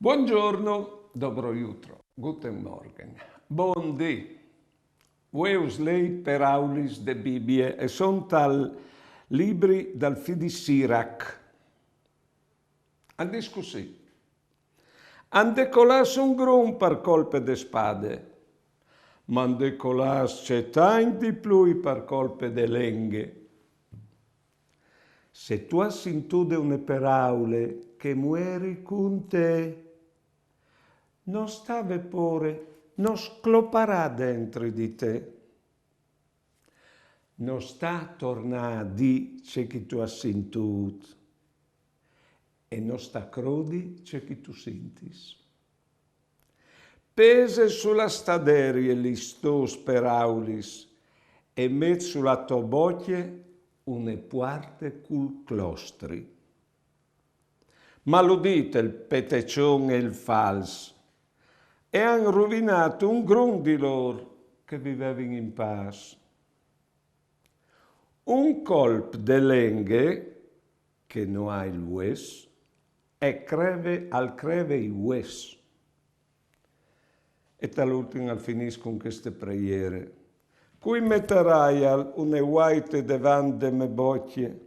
Buongiorno, dobro jutro, guten Morgen, bon dì. Weus lei per aulis de Bibie e son tal libri dal Fidi Sirac. Andis così. Andecolas un grum per colpe de spade, ma andecolas c'è tain di plui per colpe de lenghe. Se tu has intude une peraule che mueri con te, non stave pure, non scloparà dentro di te. Non sta tornà di c'è chi tu has sentut e non sta crodi c'è chi tu sentis. Pese sulla staderie listos peraulis e met sulla tobocie une puarte cul clostri. Ma l'udite il petecion e il fals e han rovinato un grun di lor che vivevano in pace. Un colp de lenghe, che non ha il ues, e creve i ues. E tal'ultimo al finis con queste preghiere. Cui metterai une guaite davanti de me bocche,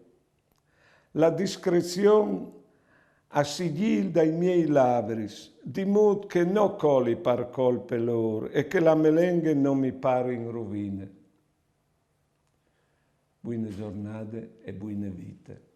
la discrezione a sigil dai miei labris, di mod che no coli par colpe loro e che la melenghe non mi pare in rovine. Buone giornate e buone vite.